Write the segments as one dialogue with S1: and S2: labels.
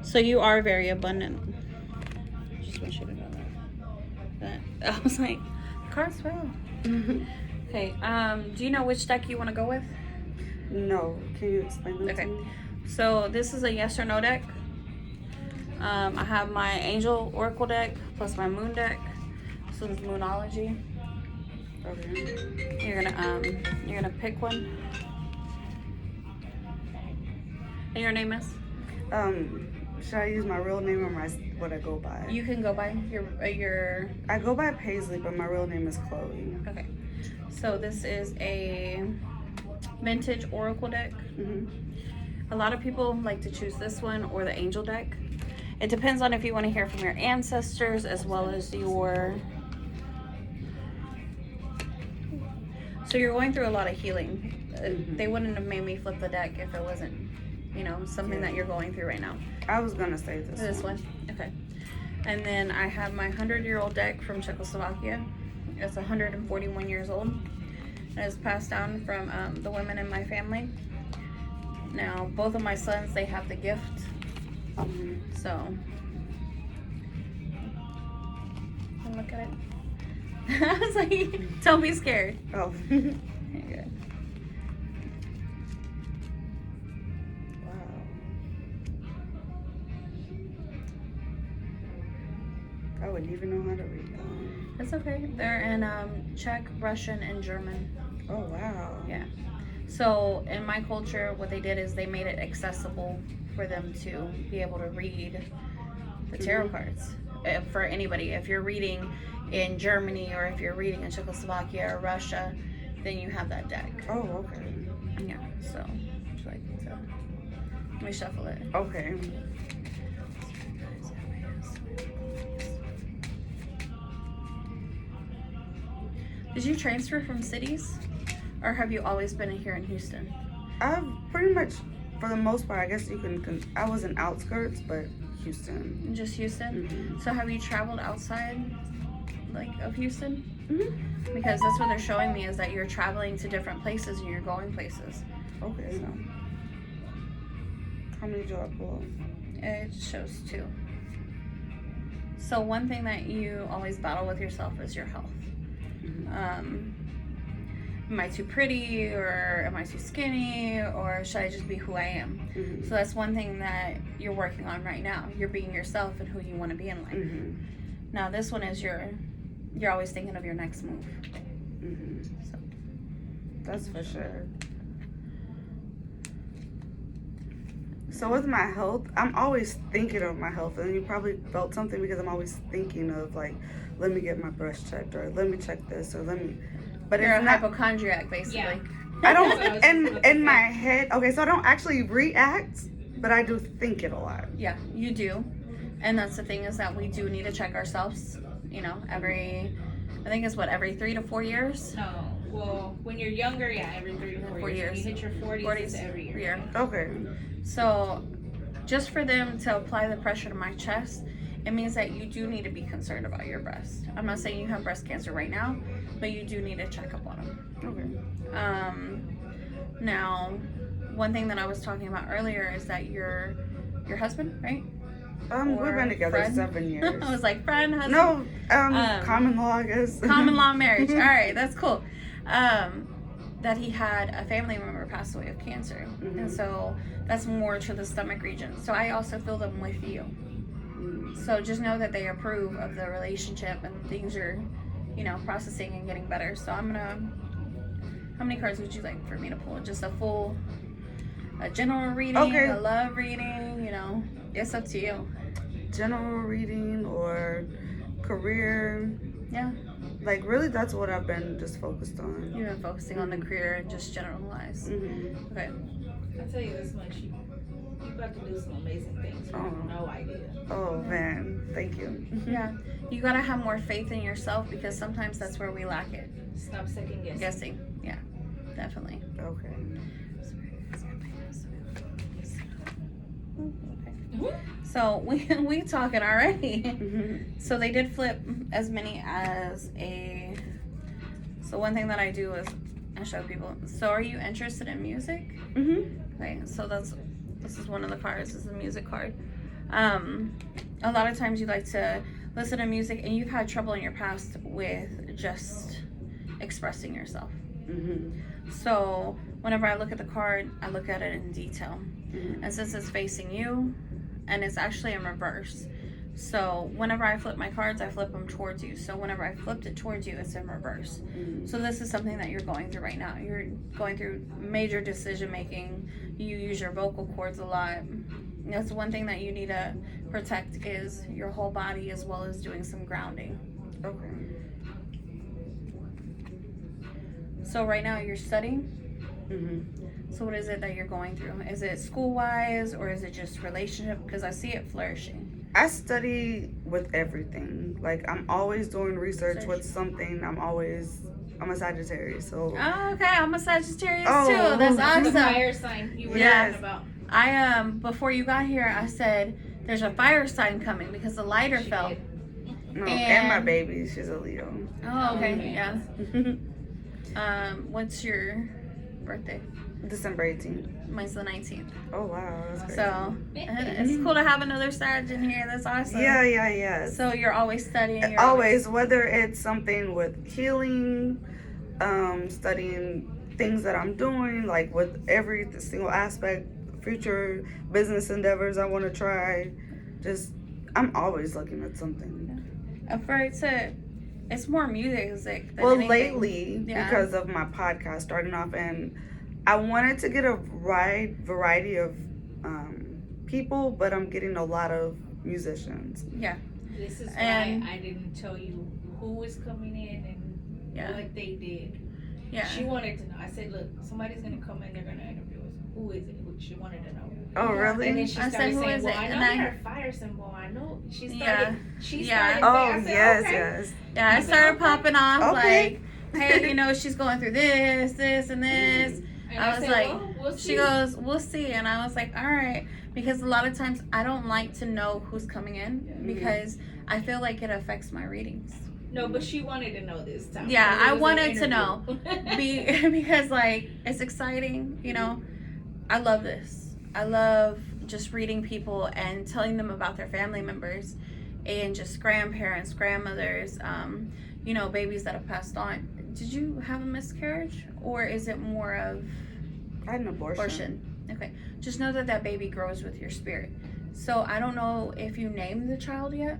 S1: So you are very abundant. Just want you to know that. I was like, cards fell. Okay. Do you know which deck you want to go with?
S2: No. Can you explain that to me?
S1: So this is a yes or no deck. I have my Angel Oracle deck plus my Moon deck. So this is Moonology.
S2: Okay.
S1: You're gonna pick one. And your name is?
S2: Should I use my real name or what I go by?
S1: You can go by your.
S2: I go by Paislee, but my real name is Chloe.
S1: Okay. So this is a vintage Oracle deck. A lot of people like to choose this one or the Angel deck. It depends on if you want to hear from your ancestors as well as your. So you're going through a lot of healing. They wouldn't have made me flip the deck if it wasn't, something that you're going through right now.
S2: I was gonna say
S1: This one. Okay. And then I have my 100-year-old deck from Czechoslovakia. It's 141 years old. And it's passed down from the women in my family. Now, both of my sons, they have the gift. So, look at it. I was like, don't be scared.
S2: Oh.
S1: Okay.
S2: Wow. I wouldn't even know how to read them.
S1: That's okay. They're in Czech, Russian, and German.
S2: Oh, wow.
S1: Yeah. So in my culture, what they did is they made it accessible for them to be able to read the tarot cards. For anybody, if you're reading in Germany or if you're reading in Czechoslovakia or Russia, then you have that deck.
S2: Oh, okay.
S1: Yeah. So, let me shuffle it.
S2: Okay.
S1: Did you transfer from cities, or have you always been here in Houston?
S2: I've pretty much, for the most part, I guess you can. I was in outskirts, but Houston.
S1: Just Houston?
S2: Mm-hmm.
S1: So have you traveled outside, of Houston?
S2: Mm-hmm.
S1: Because that's what they're showing me, is that you're traveling to different places and you're going places.
S2: Okay.
S1: So.
S2: How many do I pull?
S1: It shows 2. So one thing that you always battle with yourself is your health. Am I too pretty, or am I too skinny, or should I just be who I am? So that's one thing that you're working on right now. You're being yourself and who you want to be in life. Now this one is you're always thinking of your next move. So
S2: that's for sure. So with my health, I'm always thinking of my health, and you probably felt something because I'm always thinking of let me get my breast checked, or let me check this, or let me.
S1: But you're a hypochondriac, basically.
S3: Yeah.
S2: I don't in my head. Okay, so I don't actually react, but I do think it a lot.
S1: Yeah, you do, and that's the thing, is that we do need to check ourselves. Every 3 to 4 years.
S3: No. Well, when you're younger, every 3 to 4 years. When you hit your 40s, it's every year.
S2: Okay.
S1: So, just for them to apply the pressure to my chest, it means that you do need to be concerned about your breast. I'm not saying you have breast cancer right now, but you do need to check up on them.
S2: Okay.
S1: Now, one thing that I was talking about earlier is that your husband, right?
S2: We've been together
S1: friend?
S2: 7 years.
S1: I was like, friend, husband?
S2: No, common law, I guess.
S1: Common law marriage. All right, that's cool. That he had a family member pass away of cancer. And so that's more to the stomach region. So I also feel them with you. So just know that they approve of the relationship and things are, processing and getting better. So I'm gonna, how many cards would you like for me to pull? Just a general reading, a love reading, it's up to you.
S2: General reading or career.
S1: Yeah.
S2: Really, that's what I've been just focused on.
S1: You've been focusing on the career and just generalize. Okay.
S3: I'll tell you this much. You're about to do some amazing things. You have no idea.
S2: Oh, man. Thank you.
S1: Yeah. You got to have more faith in yourself, because sometimes that's where we lack it.
S3: Stop second guessing.
S1: Yeah, definitely.
S2: Okay.
S1: So we talking already. So they did flip as many as so one thing that I do is I show people. So are you interested in music? Okay, so that's This is one of the cards. This is a music card. A lot of times you like to listen to music, and you've had trouble in your past with just expressing yourself. So whenever I look at the card, I look at it in detail. And since it's facing you, and it's actually in reverse, so whenever I flip my cards, I flip them towards you. So whenever I flipped it towards you, it's in reverse. So this is something that you're going through right now. You're going through major decision making. You use your vocal cords a lot. That's one thing that you need to protect, is your whole body, as well as doing some grounding.
S2: Okay.
S1: So right now you're studying. So what is it that you're going through? Is it school-wise, or is it just relationship? Because I see it flourishing.
S2: I study with everything. Like, I'm always doing research with something. I'm a Sagittarius, so.
S1: Oh, okay. I'm a Sagittarius
S2: Oh,
S1: too. That's
S3: The
S1: awesome.
S3: fire sign you were
S2: Yes.
S3: talking about.
S1: I before you got here, I said there's a fire sign coming because the lighter
S3: She
S1: fell.
S3: did.
S2: No, and my
S1: And-
S2: baby, she's a Leo.
S1: Oh, okay.
S3: Okay.
S1: Yeah. What's your birthday?
S2: December 18th.
S1: Mine's the 19th.
S2: Oh, wow. That's great.
S1: So it's cool to have another Sag in here. That's awesome.
S2: Yeah.
S1: So you're always studying. You're
S2: Always, whether it's something with healing, studying things that I'm doing, like with every single aspect, future business endeavors I want to try. Just, I'm always looking at something.
S1: It's more music than
S2: Well,
S1: anything.
S2: lately,
S1: Yeah.
S2: because of my podcast starting off, and I wanted to get a wide variety of people, but I'm getting a lot of musicians.
S1: Yeah.
S3: This is
S1: And-
S3: why I didn't tell you who is coming in and
S1: Yeah.
S3: what they did.
S1: Yeah.
S3: She wanted to know. I said, look, somebody's going to come in, they're going to interview us. Who is it? She wanted to know.
S2: Oh, really?
S3: And then she
S1: I said,
S3: started
S1: "Who
S3: saying,
S1: is
S3: well,
S1: it?"
S3: I
S1: And
S3: know
S1: I-
S3: her fire symbol. I know. She
S1: Yeah.
S3: started. She
S1: Yeah.
S3: started.
S2: Oh,
S3: I said,
S2: yes,
S3: okay.
S2: yes.
S1: Yeah, I
S3: I said,
S1: started
S3: okay.
S1: popping off
S2: Okay.
S1: like, hey, she's going through this, and this.
S3: And
S1: I was
S3: said,
S1: like,
S3: well, we'll see.
S1: She goes, we'll see. And I was like, all right. Because a lot of times I don't like to know who's coming in because I feel like it affects my readings.
S3: No, but she wanted to know this time.
S1: Yeah,
S3: Because it
S1: I
S3: was an
S1: wanted to
S3: interview.
S1: because, like, it's exciting, I love this. I love just reading people and telling them about their family members and just grandparents, grandmothers, babies that have passed on. Did you have a miscarriage, or is it more of
S2: I had an abortion.
S1: Okay. Just know that baby grows with your spirit. So I don't know if you named the child yet,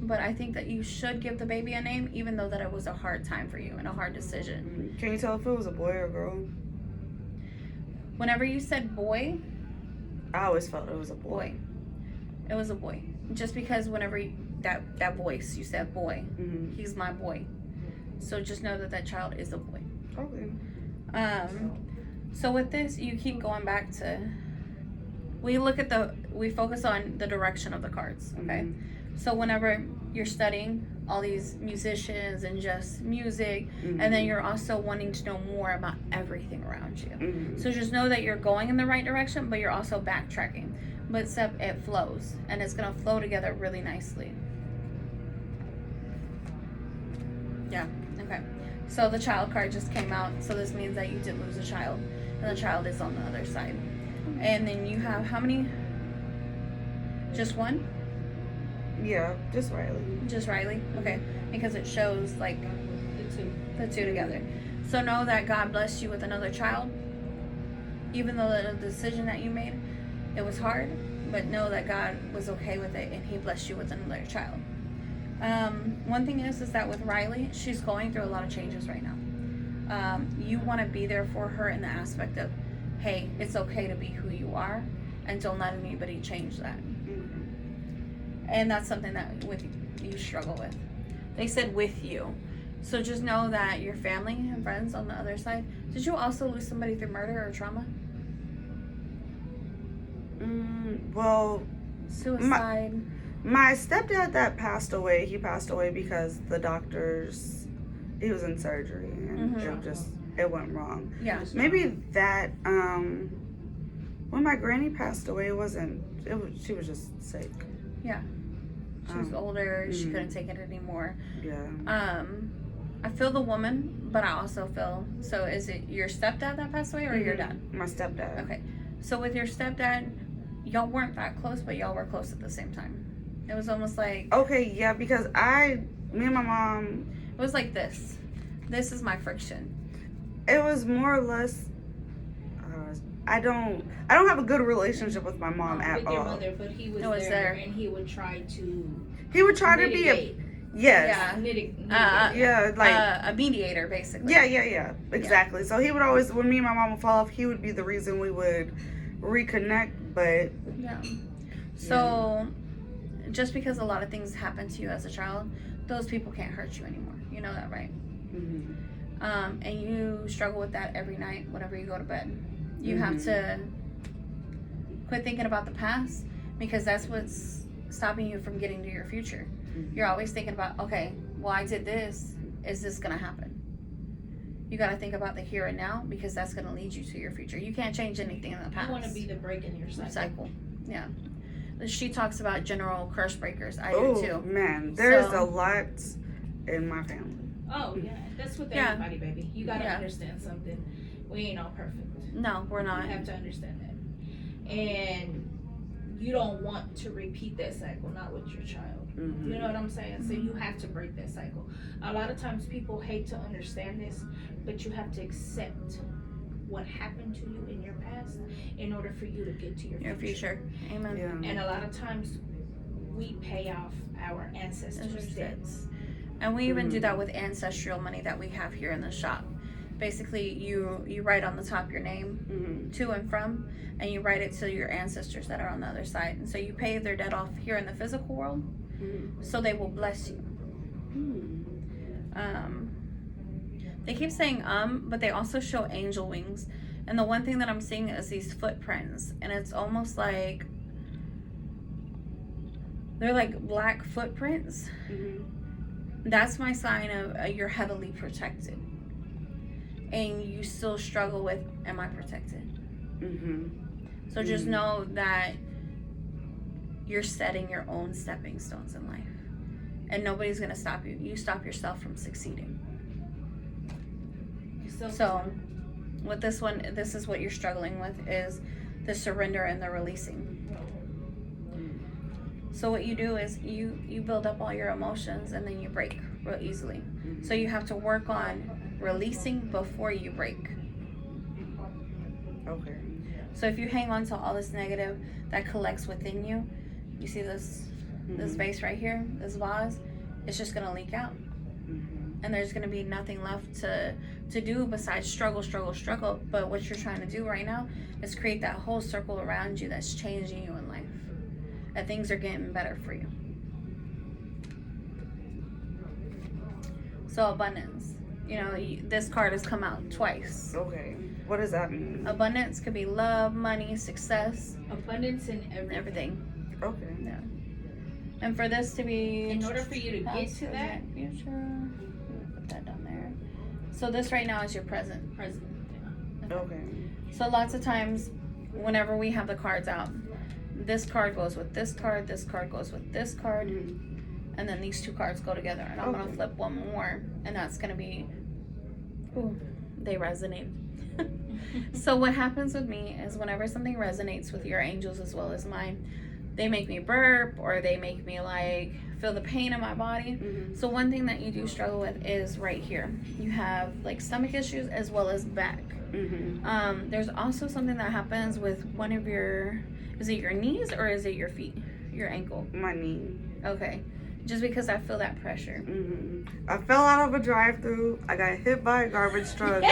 S1: but I think that you should give the baby a name, even though that it was a hard time for you and a hard decision.
S2: Can you tell if it was a boy or a girl?
S1: Whenever you said boy,
S2: I always felt it was a boy.
S1: it was a boy. Just because whenever that voice, you said boy, he's my boy. So just know that child is a boy.
S2: Okay.
S1: So with this, you keep going back to, we focus on the direction of the cards, okay? So whenever you're studying all these musicians and just music, and then you're also wanting to know more about everything around you. So just know that you're going in the right direction, but you're also backtracking. But it flows, and it's gonna flow together really nicely. Yeah, okay. So the child card just came out, so this means that you did lose a child, and the child is on the other side. And then you have how many? Just one?
S2: Yeah, just Riley.
S1: Just Riley? Okay. Because it shows like the two together. So know that God blessed you with another child. Even though the decision that you made, it was hard, but know that God was okay with it and He blessed you with another child. One thing is that with Riley, she's going through a lot of changes right now. You want to be there for her in the aspect of, hey, it's okay to be who you are, and don't let anybody change that. And that's something that you struggle with. They said with you. So just know that your family and friends on the other side. Did you also lose somebody through murder or trauma?
S2: Well,
S1: Suicide.
S2: my stepdad that passed away, he passed away because the doctors, he was in surgery and it went wrong.
S1: Yeah.
S2: Maybe that, when my granny passed away, she was just sick.
S1: Yeah. She was older. She couldn't take it anymore.
S2: Yeah.
S1: I feel the woman, but I also feel, so is it your stepdad that passed away or your dad?
S2: My stepdad.
S1: Okay. So with your stepdad, y'all weren't that close, but y'all were close at the same time. It was almost like,
S2: Okay, yeah, because me and my mom,
S1: it was like this. This is my friction.
S2: it was more or less. I don't have a good relationship with my mom
S3: With
S2: at
S3: your
S2: all.
S3: mother, but he was,
S1: It was
S3: there,
S1: there.
S3: and he would try to.
S2: He would try to be a
S3: mitigate.
S2: yes, yeah, like
S1: A mediator, basically.
S2: yeah, exactly. So he would always, when me and my mom would fall off, he would be the reason we would reconnect. But
S1: Yeah. So, just because a lot of things happen to you as a child, those people can't hurt you anymore. You know that, right? And you struggle with that every night whenever you go to bed. You have to quit thinking about the past, because that's what's stopping you from getting to your future. You're always thinking about, okay, well, I did this. Is this going to happen? You got to think about the here and now, because that's going to lead you to your future. You can't change anything in the past.
S3: You want to be the break in your cycle.
S1: Yeah. She talks about general curse breakers. I
S2: oh
S1: do too.
S2: man, there's a lot in my family.
S3: Oh yeah, that's with
S1: Yeah.
S3: everybody, baby. You gotta understand something. We ain't all perfect.
S1: No, we're not.
S3: You have to understand that, and you don't want to repeat that cycle, not with your child. You know what I'm saying? So you have to break that cycle. A lot of times people hate to understand this, but you have to accept what happened to you in your past in order for you to get to your future.
S1: Amen.
S2: Yeah.
S3: And a lot of times we pay off our ancestors' debts.
S1: And we even do that with ancestral money that we have here in the shop. Basically, you write on the top your name, to and from, and you write it to your ancestors that are on the other side. And so you pay their debt off here in the physical world, so they will bless you. They keep saying but they also show angel wings. And the one thing that I'm seeing is these footprints. And it's almost like they're like black footprints. That's my sign of you're heavily protected. And you still struggle with, am I protected? So just know that you're setting your own stepping stones in life. And nobody's going to stop you. You stop yourself from succeeding. So with this one, this is what you're struggling with, is the surrender and the releasing. So what you do is you build up all your emotions and then you break real easily. So you have to work on releasing before you break.
S2: Okay.
S1: So if you hang on to all this negative that collects within you, you see this vase right here, this vase, it's just gonna leak out. And there's gonna be nothing left to do besides struggle. But what you're trying to do right now is create that whole circle around you that's changing you in life. That things are getting better for you. So abundance. You know, this card has come out twice.
S2: Okay. What does that mean?
S1: Abundance could be love, money, success.
S3: Abundance in everything.
S2: Okay.
S1: Yeah. And for this to be...
S3: In order for you to get to that...
S1: Future. Put that down there. So this right now is your present.
S2: Okay.
S1: So lots of times, whenever we have the cards out, this card goes with this card goes with this card, and then these two cards go together. And I'm going to flip one more, and that's going to be... Ooh, they resonate. So what happens with me is whenever something resonates with your angels as well as mine, they make me burp, or they make me like feel the pain in my body. So one thing that you do struggle with is right here. You have like stomach issues as well as back. There's also something that happens with one of your, is it your knees or is it your feet, your ankle?
S2: My knee.
S1: Okay. Just because I feel that pressure.
S2: I fell out of a drive-thru. I got hit by a garbage truck.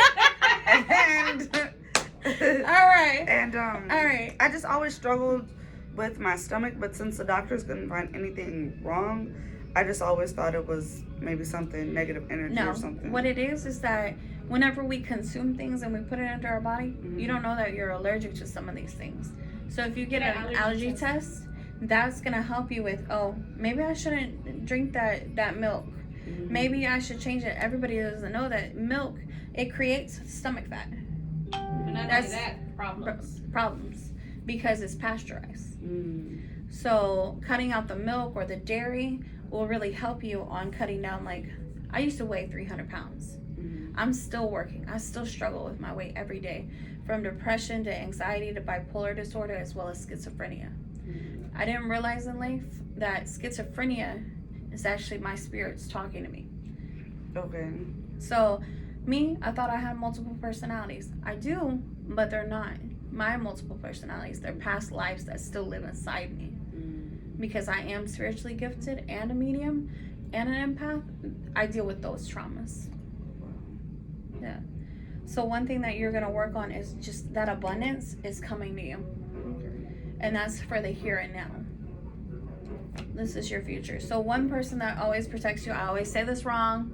S2: And
S1: all right.
S2: And
S1: all right.
S2: I just always struggled with my stomach, but since the doctors couldn't find anything wrong, I just always thought it was maybe something negative energy or something.
S1: What it is that whenever we consume things and we put it into our body, you don't know that you're allergic to some of these things. So if you get an allergy test, that's gonna help you with, oh, maybe I shouldn't drink that milk. Maybe I should change it. Everybody doesn't know that milk, it creates stomach fat.
S3: And not only that,
S1: problems because it's pasteurized. So cutting out the milk or the dairy will really help you on cutting down. Like, I used to weigh 300 pounds. I'm still working. I still struggle with my weight every day. from depression to anxiety to bipolar disorder as well as schizophrenia. I didn't realize in life that schizophrenia is actually my spirits talking to me.
S2: Okay.
S1: So, me, I thought I had multiple personalities. I do, but they're not my multiple personalities. They're past lives that still live inside me. Because I am spiritually gifted and a medium and an empath, I deal with those traumas. Yeah. So one thing that you're going to work on is just that abundance is coming to you. And that's for the here and now. This is your future. So one person that always protects you, I always say this wrong.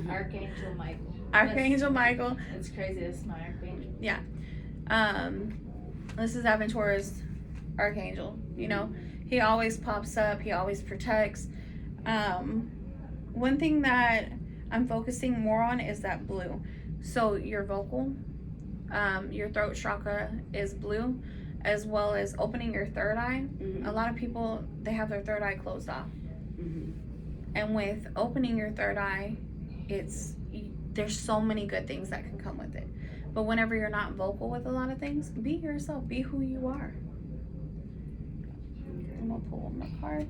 S3: Archangel Michael.
S1: Archangel Michael.
S3: It's crazy. That's my archangel.
S1: Yeah. This is Aventura's archangel. You know, he always pops up. He always protects. One thing that I'm focusing more on is that blue. So your vocal, your throat chakra is blue, as well as opening your third eye. A lot of people, they have their third eye closed off. And with opening your third eye, there's so many good things that can come with it. But whenever you're not vocal with a lot of things, be yourself. Be who you are. I'm going to pull one more card.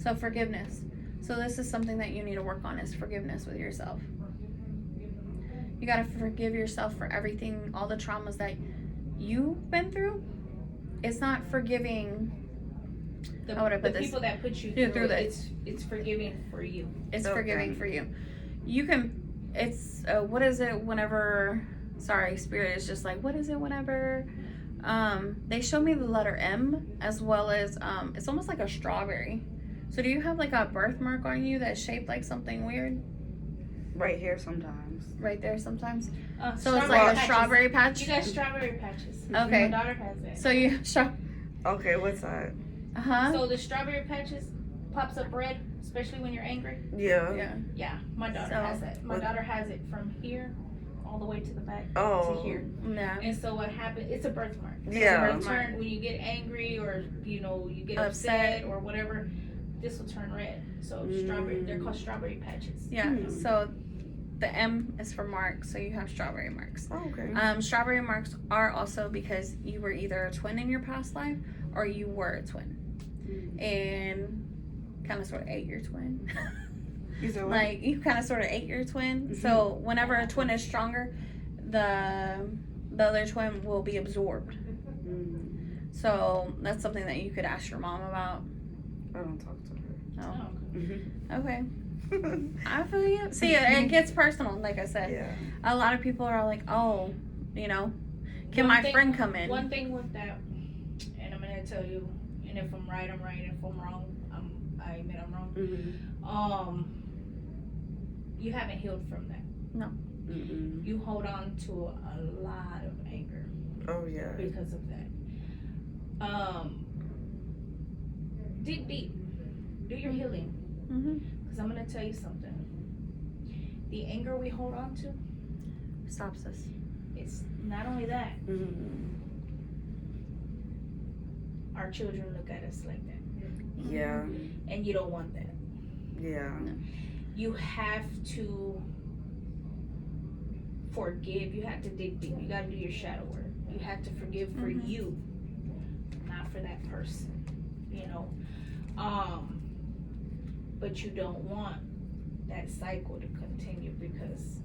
S1: So forgiveness. So this is something that you need to work on, is forgiveness with yourself. You got to forgive yourself for everything, all the traumas that you've been through. It's not forgiving how would I put
S3: the
S1: this?
S3: People that put you through it, it's forgiving for you.
S1: It's forgiving for you. You can, it's, what is it whenever, sorry, Spirit is just like, what is it whenever, they show me the letter M, as well as, it's almost like a strawberry. So do you have like a birthmark on you that's shaped like something weird?
S2: Right here sometimes.
S1: Right there sometimes? So
S3: Strawberry
S1: it's like a
S3: patches.
S1: strawberry patch?
S3: You got strawberry patches.
S1: Okay.
S3: My daughter has it.
S1: So you,
S2: Okay, what's that?
S3: So the strawberry patches pops up red, especially when you're angry.
S2: Yeah.
S3: Yeah, my daughter has that. My daughter has it from here all the way to the back to here.
S1: Yeah.
S3: And so what happened? It's a birthmark.
S2: Yeah.
S3: It's a birthmark. When you get angry or you get upset or whatever, this will turn red. So strawberry, they're called strawberry patches.
S1: Yeah. So the M is for marks, so you have strawberry marks.
S2: Oh, okay.
S1: Strawberry marks are also because you were either a twin in your past life or you were a twin. And kind of sort of ate your twin. Like you kind of sort of ate your twin. So whenever a twin is stronger, the other twin will be absorbed. So that's something that you could ask your mom about.
S2: I don't talk to her.
S1: Oh. Okay. I feel you. See, it gets personal, like I said.
S2: Yeah.
S1: A lot of people are like, oh, can my friend come in?
S3: One thing with that, and I'm going to tell you, and if I'm right, I'm right. If I'm wrong, I admit I'm wrong. You haven't healed from that.
S1: No.
S3: You hold on to a lot of anger.
S2: Oh, yeah.
S3: Because of that. Dig deep. Do your healing. Because I'm going to tell you something. The anger we hold on to
S1: Stops us.
S3: It's not only that. Our children look at us like that.
S2: Yeah.
S3: And you don't want that.
S2: Yeah.
S3: You have to forgive. You have to dig deep. You got to do your shadow work. You have to forgive for you, not for that person. But you don't want that cycle to continue, because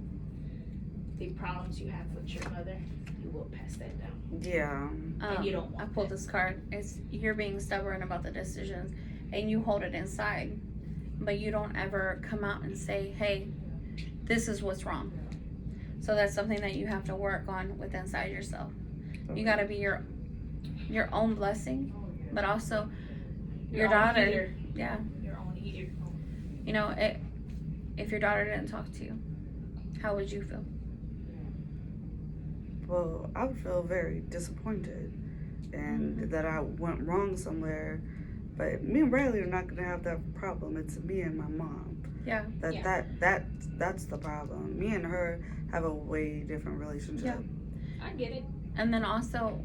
S3: the problems you have with your mother, you will pass that down.
S2: Yeah.
S3: And you don't want
S1: I pulled this card. It's you're being stubborn about the decisions and you hold it inside, but you don't ever come out and say, hey, this is what's wrong. So that's something that you have to work on with inside yourself. Okay. You got to be your own blessing, but also your daughter.
S3: Eater.
S1: Yeah.
S3: Your own eater.
S1: If your daughter didn't talk to you, how would you feel?
S2: Well, I would feel very disappointed and that I went wrong somewhere. But me and Riley are not gonna have that problem. It's me and my mom.
S1: Yeah.
S2: That's the problem. Me and her have a way different relationship.
S3: Yeah. I get it.
S1: And then also,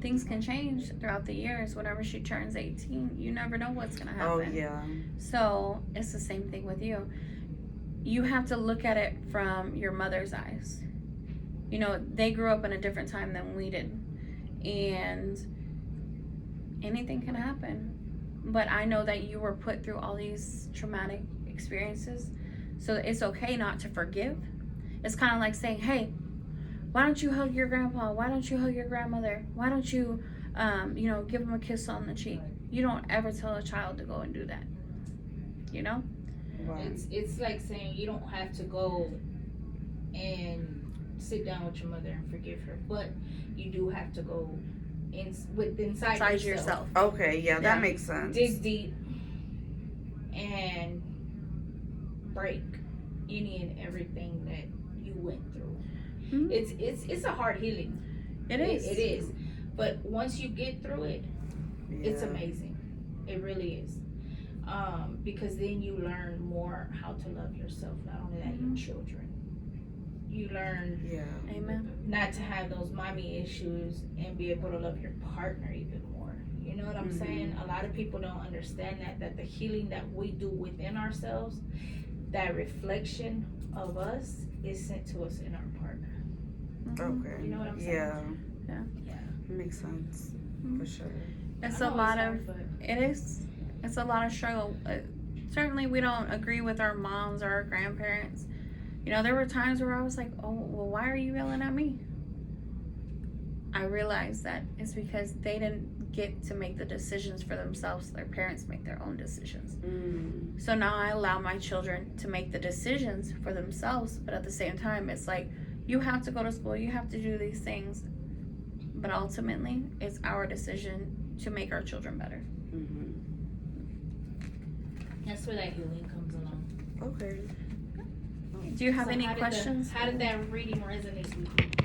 S1: things can change throughout the years. Whenever she turns 18, you never know what's gonna happen.
S2: Oh yeah.
S1: So it's the same thing with you. you have to look at it from your mother's eyes. You know, they grew up in a different time than we did, and anything can happen. But I know that you were put through all these traumatic experiences, so it's okay not to forgive. It's kind of like saying, hey, why don't you hug your grandpa? Why don't you hug your grandmother? Why don't you, give them a kiss on the cheek? You don't ever tell a child to go and do that. You know?
S2: Wow.
S3: It's like saying you don't have to go and sit down with your mother and forgive her, but you do have to go inside yourself.
S2: Okay, yeah, that makes sense.
S3: Dig deep and break any and everything that you went through.
S1: Mm-hmm.
S3: It's a hard healing.
S1: It is.
S3: It is. But once you get through it, it's
S2: Yeah.
S3: amazing. It really is. Because then you learn more how to love yourself, not only that, your children. You learn
S1: Amen.
S3: not to have those mommy issues and be able to love your partner even more. You know what I'm saying? A lot of people don't understand that the healing that we do within ourselves, that reflection of us is sent to us in our partner.
S2: Okay.
S3: You know what I'm saying?
S1: Yeah.
S2: Makes sense.
S1: Mhm.
S2: For sure.
S1: It's
S3: I
S1: a
S3: know
S1: lot
S3: hard,
S1: of,
S3: but
S1: it is. It's a lot of struggle. Certainly we don't agree with our moms or our grandparents. You know, there were times where I was like, oh, well, why are you yelling at me? I realized that it's because they didn't get to make the decisions for themselves. Their parents make their own decisions. So now I allow my children to make the decisions for themselves, but at the same time, it's like, you have to go to school, you have to do these things. But ultimately, it's our decision to make our children better.
S3: that's where that healing comes along.
S2: Okay.
S1: Do you have
S3: So
S1: any
S3: how did
S1: questions?
S3: how did that reading resonate with you?